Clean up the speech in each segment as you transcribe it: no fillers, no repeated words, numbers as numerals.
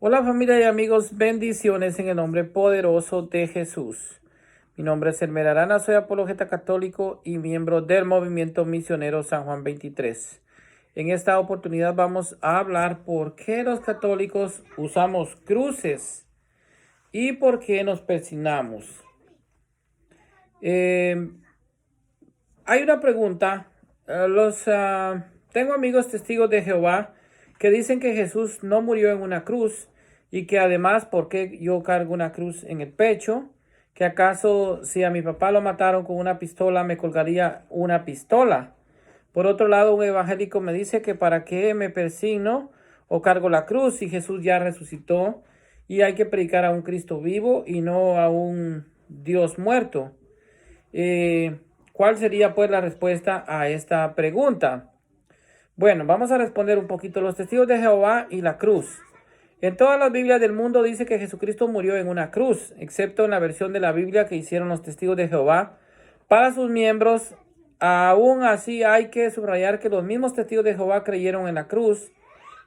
Hola familia y amigos, bendiciones en el nombre poderoso de Jesús. Mi nombre es Elmer Arana, soy apologeta católico y miembro del movimiento misionero San Juan 23. En esta oportunidad vamos a hablar por qué los católicos usamos cruces y por qué nos persignamos. Hay una pregunta. Tengo amigos testigos de Jehová que dicen que Jesús no murió en una cruz y que además, ¿por qué yo cargo una cruz en el pecho? ¿Que acaso si a mi papá lo mataron con una pistola me colgaría una pistola? Por otro lado, un evangélico me dice que para qué me persigno o cargo la cruz si Jesús ya resucitó y hay que predicar a un Cristo vivo y no a un Dios muerto. ¿Cuál sería pues la respuesta a esta pregunta? Bueno, vamos a responder un poquito. Los testigos de Jehová y la cruz. En todas las Biblias del mundo dice que Jesucristo murió en una cruz, excepto en la versión de la Biblia que hicieron los testigos de Jehová para sus miembros. Aún así hay que subrayar que los mismos testigos de Jehová creyeron en la cruz.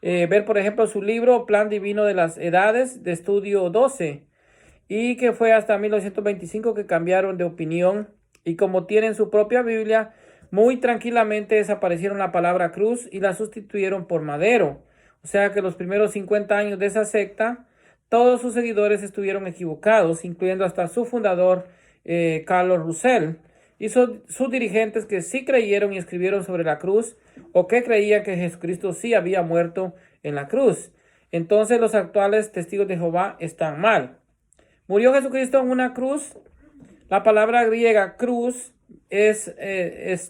Ver por ejemplo su libro Plan Divino de las Edades de Estudio 12, y que fue hasta 1925 que cambiaron de opinión y como tienen su propia Biblia, muy tranquilamente desaparecieron la palabra cruz y la sustituyeron por madero. O sea que los primeros 50 años de esa secta, todos sus seguidores estuvieron equivocados, incluyendo hasta su fundador, Carlos Russell, y sus dirigentes que sí creyeron y escribieron sobre la cruz o que creían que Jesucristo sí había muerto en la cruz. Entonces los actuales testigos de Jehová están mal. ¿Murió Jesucristo en una cruz? La palabra griega cruz es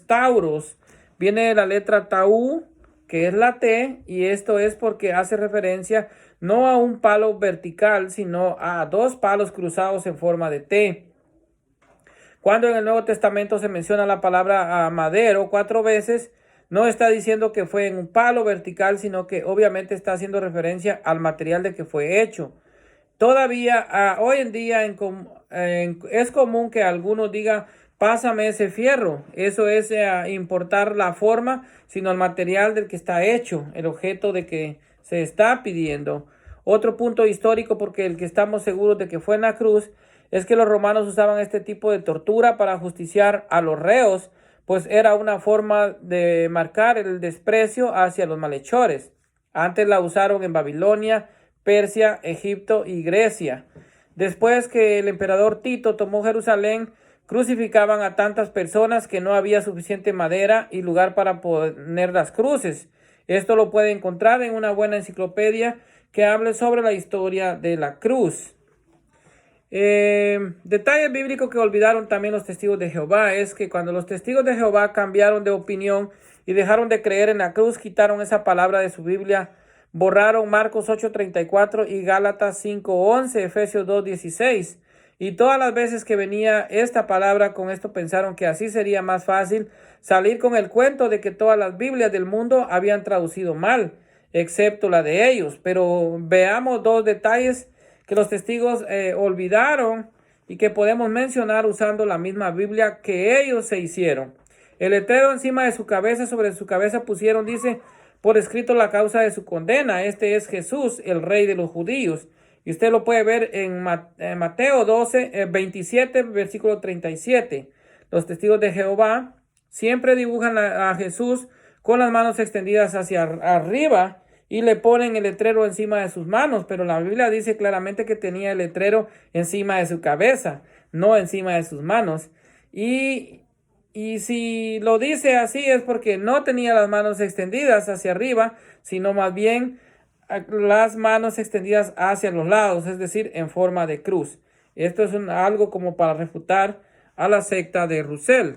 tauros. Viene de la letra tau, que es la T, y esto es porque hace referencia no a un palo vertical, sino a dos palos cruzados en forma de T. Cuando en el Nuevo Testamento se menciona la palabra madero 4 veces, no está diciendo que fue en un palo vertical, sino que obviamente está haciendo referencia al material de que fue hecho. Todavía hoy en día es común que algunos digan, pásame ese fierro. Eso es importar la forma, sino el material del que está hecho, el objeto de que se está pidiendo. Otro punto histórico, porque el que estamos seguros de que fue en la cruz, es que los romanos usaban este tipo de tortura para justiciar a los reos, pues era una forma de marcar el desprecio hacia los malhechores. Antes la usaron en Babilonia, Persia, Egipto y Grecia. Después que el emperador Tito tomó Jerusalén, crucificaban a tantas personas que no había suficiente madera y lugar para poner las cruces. Esto lo puede encontrar en una buena enciclopedia que hable sobre la historia de la cruz. Detalle bíblico que olvidaron también los testigos de Jehová es que cuando los testigos de Jehová cambiaron de opinión y dejaron de creer en la cruz, quitaron esa palabra de su Biblia, borraron Marcos 8:34 y Gálatas 5:11, Efesios 2:16. Y todas las veces que venía esta palabra, con esto pensaron que así sería más fácil salir con el cuento de que todas las Biblias del mundo habían traducido mal, excepto la de ellos. Pero veamos dos detalles que los testigos olvidaron y que podemos mencionar usando la misma Biblia que ellos se hicieron. El letrero encima de su cabeza, sobre su cabeza pusieron, dice, por escrito la causa de su condena. Este es Jesús, el Rey de los judíos. Y usted lo puede ver en Mateo 27, versículo 37. Los testigos de Jehová siempre dibujan a Jesús con las manos extendidas hacia arriba y le ponen el letrero encima de sus manos, pero la Biblia dice claramente que tenía el letrero encima de su cabeza, no encima de sus manos. Y si lo dice así es porque no tenía las manos extendidas hacia arriba, sino más bien las manos extendidas hacia los lados, es decir, en forma de cruz. Esto es algo como para refutar a la secta de Russell.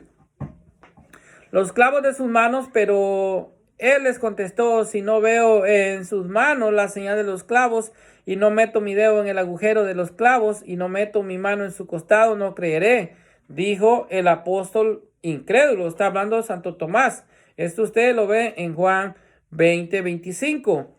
Los clavos de sus manos, pero él les contestó, si no veo en sus manos la señal de los clavos y no meto mi dedo en el agujero de los clavos y no meto mi mano en su costado, no creeré, dijo el apóstol incrédulo. Está hablando Santo Tomás. Esto usted lo ve en Juan 20:25.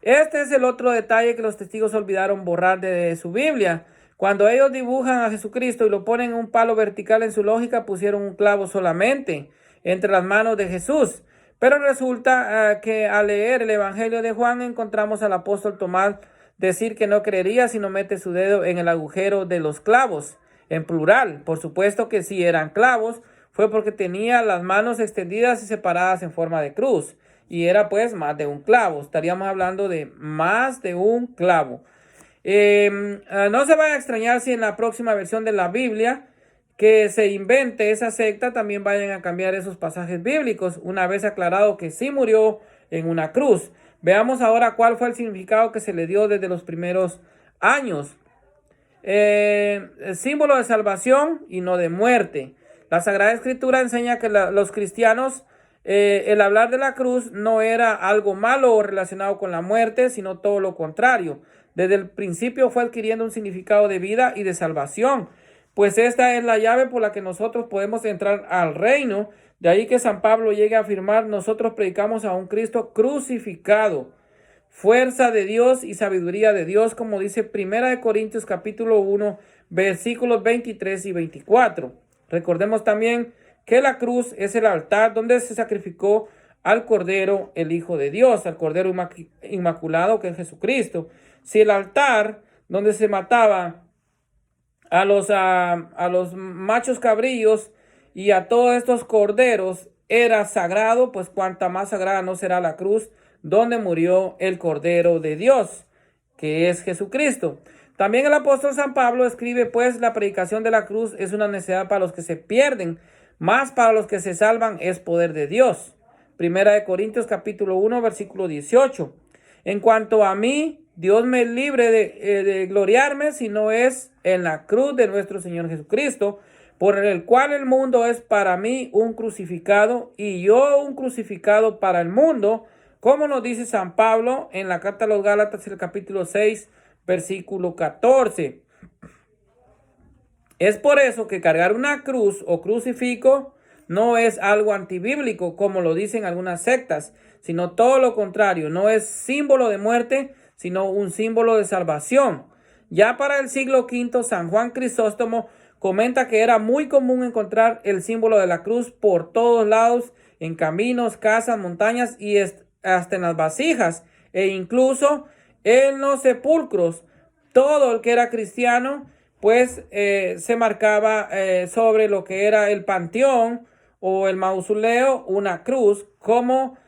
Este es el otro detalle que los testigos olvidaron borrar de su Biblia. Cuando ellos dibujan a Jesucristo y lo ponen en un palo vertical, en su lógica pusieron un clavo solamente entre las manos de Jesús. Pero resulta que al leer el Evangelio de Juan encontramos al apóstol Tomás decir que no creería si no mete su dedo en el agujero de los clavos, en plural. Por supuesto que si eran clavos, fue porque tenía las manos extendidas y separadas en forma de cruz. Y era pues más de un clavo. Estaríamos hablando de más de un clavo. No se vaya a extrañar si en la próxima versión de la Biblia que se invente esa secta también vayan a cambiar esos pasajes bíblicos, una vez aclarado que sí murió en una cruz. Veamos ahora cuál fue el significado que se le dio desde los primeros años. Símbolo de salvación y no de muerte. La Sagrada Escritura enseña que los cristianos, el hablar de la cruz no era algo malo o relacionado con la muerte, sino todo lo contrario. Desde el principio fue adquiriendo un significado de vida y de salvación, pues esta es la llave por la que nosotros podemos entrar al reino. De ahí que San Pablo llegue a afirmar: nosotros predicamos a un Cristo crucificado, fuerza de Dios y sabiduría de Dios, como dice 1 Corintios capítulo 1, versículos 23 y 24. Recordemos también que la cruz es el altar donde se sacrificó al Cordero, el Hijo de Dios, al Cordero Inmaculado, que es Jesucristo. Si el altar donde se mataba a los machos cabrillos y a todos estos corderos era sagrado, pues cuanta más sagrada no será la cruz donde murió el Cordero de Dios, que es Jesucristo. También el apóstol San Pablo escribe: pues la predicación de la cruz es una necesidad para los que se pierden, más para los que se salvan es poder de Dios. 1 Corintios capítulo 1, versículo 18. En cuanto a mí, Dios me libre de gloriarme, si no es en la cruz de nuestro Señor Jesucristo, por el cual el mundo es para mí un crucificado y yo un crucificado para el mundo, como nos dice San Pablo en la carta a los Gálatas, el capítulo 6, versículo 14. Es por eso que cargar una cruz o crucifijo no es algo antibíblico, como lo dicen algunas sectas, sino todo lo contrario. No es símbolo de muerte, sino un símbolo de salvación. Ya para el siglo V, San Juan Crisóstomo comenta que era muy común encontrar el símbolo de la cruz por todos lados, en caminos, casas, montañas y hasta en las vasijas, e incluso en los sepulcros. Todo el que era cristiano pues se marcaba sobre lo que era el panteón o el mausoleo una cruz como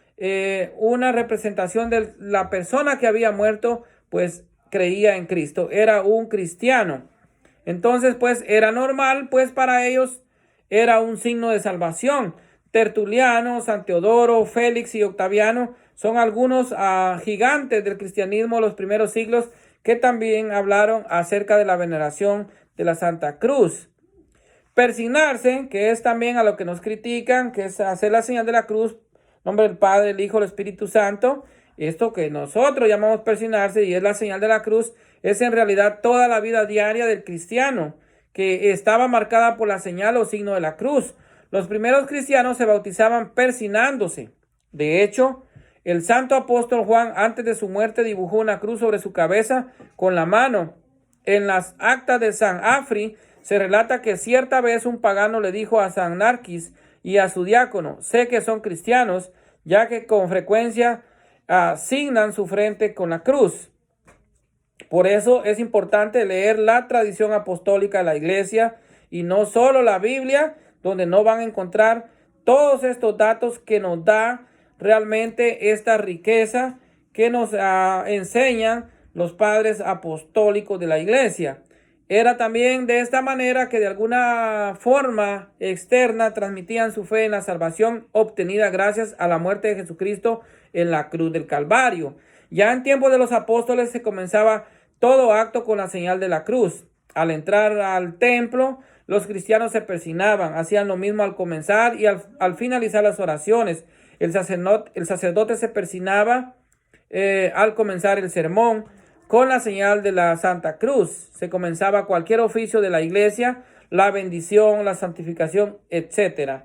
una representación de la persona que había muerto, pues creía en Cristo, era un cristiano. Entonces pues era normal, pues para ellos era un signo de salvación. Tertuliano, San Teodoro, Félix y Octaviano son algunos gigantes del cristianismo de los primeros siglos que también hablaron acerca de la veneración de la Santa Cruz. Persignarse, que es también a lo que nos critican, que es hacer la señal de la cruz, en nombre del Padre, el Hijo, el Espíritu Santo. Esto que nosotros llamamos persignarse y es la señal de la cruz, es en realidad toda la vida diaria del cristiano, que estaba marcada por la señal o signo de la cruz. Los primeros cristianos se bautizaban persignándose. De hecho, el santo apóstol Juan, antes de su muerte, dibujó una cruz sobre su cabeza con la mano. En las actas de San Afri se relata que cierta vez un pagano le dijo a San Narquis y a su diácono: sé que son cristianos, ya que con frecuencia asignan su frente con la cruz. Por eso es importante leer la tradición apostólica de la Iglesia y no solo la Biblia, donde no van a encontrar todos estos datos que nos da realmente esta riqueza que nos enseñan los padres apostólicos de la Iglesia. Era también de esta manera que de alguna forma externa transmitían su fe en la salvación obtenida gracias a la muerte de Jesucristo en la cruz del Calvario. Ya en tiempos de los apóstoles se comenzaba todo acto con la señal de la cruz. Al entrar al templo, los cristianos se persignaban, hacían lo mismo al comenzar y al finalizar las oraciones. El sacerdote se persignaba al comenzar el sermón con la señal de la Santa Cruz. Se comenzaba cualquier oficio de la iglesia, la bendición, la santificación, etc.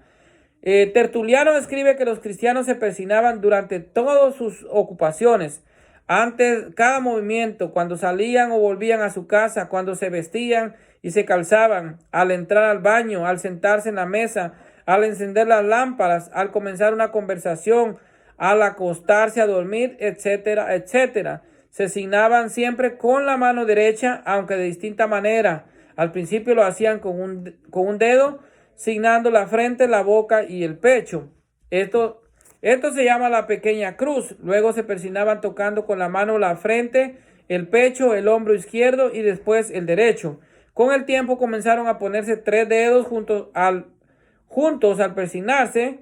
Tertuliano escribe que los cristianos se persignaban durante todas sus ocupaciones, antes cada movimiento, cuando salían o volvían a su casa, cuando se vestían y se calzaban, al entrar al baño, al sentarse en la mesa, al encender las lámparas, al comenzar una conversación, al acostarse a dormir, etcétera, etcétera. se signaban siempre con la mano derecha, aunque de distinta manera. Al principio lo hacían con un dedo, signando la frente, la boca y el pecho. Esto se llama la pequeña cruz. Luego se persignaban tocando con la mano la frente, el pecho, el hombro izquierdo y después el derecho. Con el tiempo comenzaron a ponerse 3 dedos juntos al persignarse,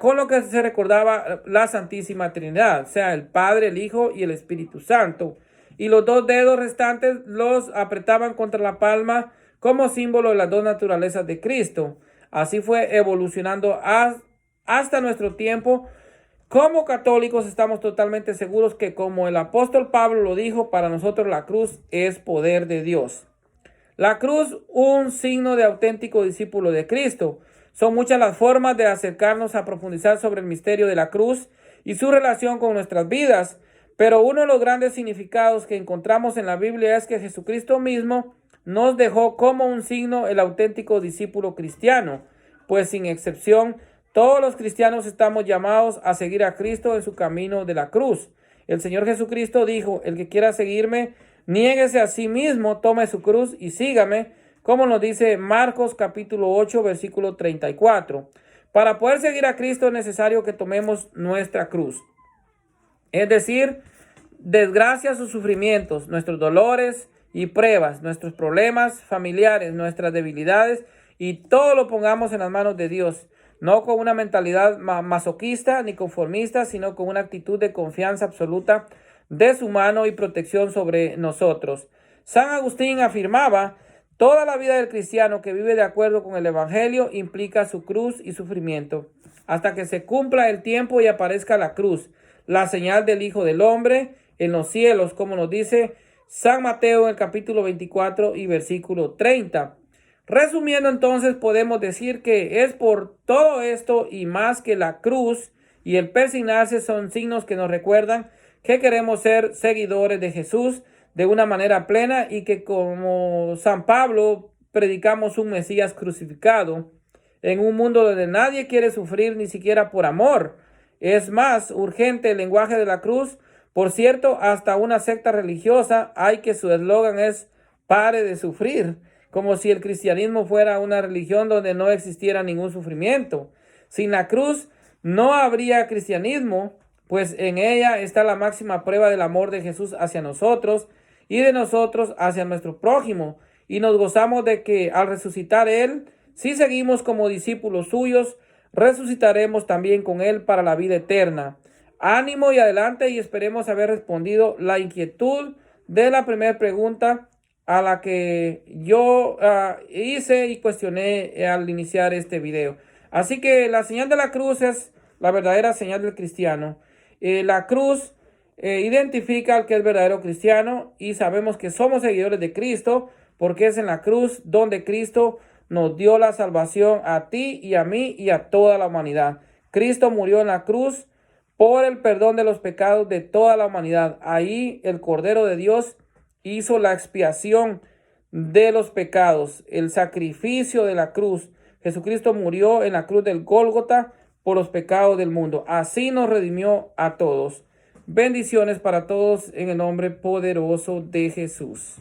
con lo que se recordaba la Santísima Trinidad, o sea, el Padre, el Hijo y el Espíritu Santo. Y los 2 dedos restantes los apretaban contra la palma como símbolo de las 2 naturalezas de Cristo. Así fue evolucionando hasta nuestro tiempo. Como católicos estamos totalmente seguros que, como el apóstol Pablo lo dijo, para nosotros la cruz es poder de Dios. La cruz, un signo de auténtico discípulo de Cristo. Son muchas las formas de acercarnos a profundizar sobre el misterio de la cruz y su relación con nuestras vidas, pero uno de los grandes significados que encontramos en la Biblia es que Jesucristo mismo nos dejó como un signo el auténtico discípulo cristiano, pues sin excepción, todos los cristianos estamos llamados a seguir a Cristo en su camino de la cruz. El Señor Jesucristo dijo: el que quiera seguirme, niéguese a sí mismo, tome su cruz y sígame, como nos dice Marcos capítulo 8, versículo 34. Para poder seguir a Cristo es necesario que tomemos nuestra cruz. Es decir, desgracias o sufrimientos, nuestros dolores y pruebas, nuestros problemas familiares, nuestras debilidades, y todo lo pongamos en las manos de Dios. No con una mentalidad masoquista ni conformista, sino con una actitud de confianza absoluta de su mano y protección sobre nosotros. San Agustín afirmaba: toda la vida del cristiano que vive de acuerdo con el Evangelio implica su cruz y sufrimiento, hasta que se cumpla el tiempo y aparezca la cruz, la señal del Hijo del Hombre en los cielos, como nos dice San Mateo en el capítulo 24 y versículo 30. Resumiendo, entonces, podemos decir que es por todo esto y más que la cruz y el persignarse son signos que nos recuerdan que queremos ser seguidores de Jesús de una manera plena, y que, como San Pablo, predicamos un Mesías crucificado en un mundo donde nadie quiere sufrir, ni siquiera por amor. Es más urgente el lenguaje de la cruz. Por cierto, hasta una secta religiosa hay que su eslogan es: pare de sufrir, como si el cristianismo fuera una religión donde no existiera ningún sufrimiento. Sin la cruz no habría cristianismo, pues en ella está la máxima prueba del amor de Jesús hacia nosotros y de nosotros hacia nuestro prójimo. Y nos gozamos de que al resucitar Él, si seguimos como discípulos suyos, resucitaremos también con Él para la vida eterna. Ánimo y adelante, y esperemos haber respondido la inquietud de la primera pregunta a la que yo hice y cuestioné al iniciar este video. Así que la señal de la cruz es la verdadera señal del cristiano. La cruz identifica al que es verdadero cristiano, y sabemos que somos seguidores de Cristo porque es en la cruz donde Cristo nos dio la salvación a ti y a mí y a toda la humanidad. Cristo murió en la cruz por el perdón de los pecados de toda la humanidad. Ahí el Cordero de Dios hizo la expiación de los pecados, el sacrificio de la cruz. Jesucristo murió en la cruz del Gólgota por los pecados del mundo. Así nos redimió a todos. Bendiciones para todos en el nombre poderoso de Jesús.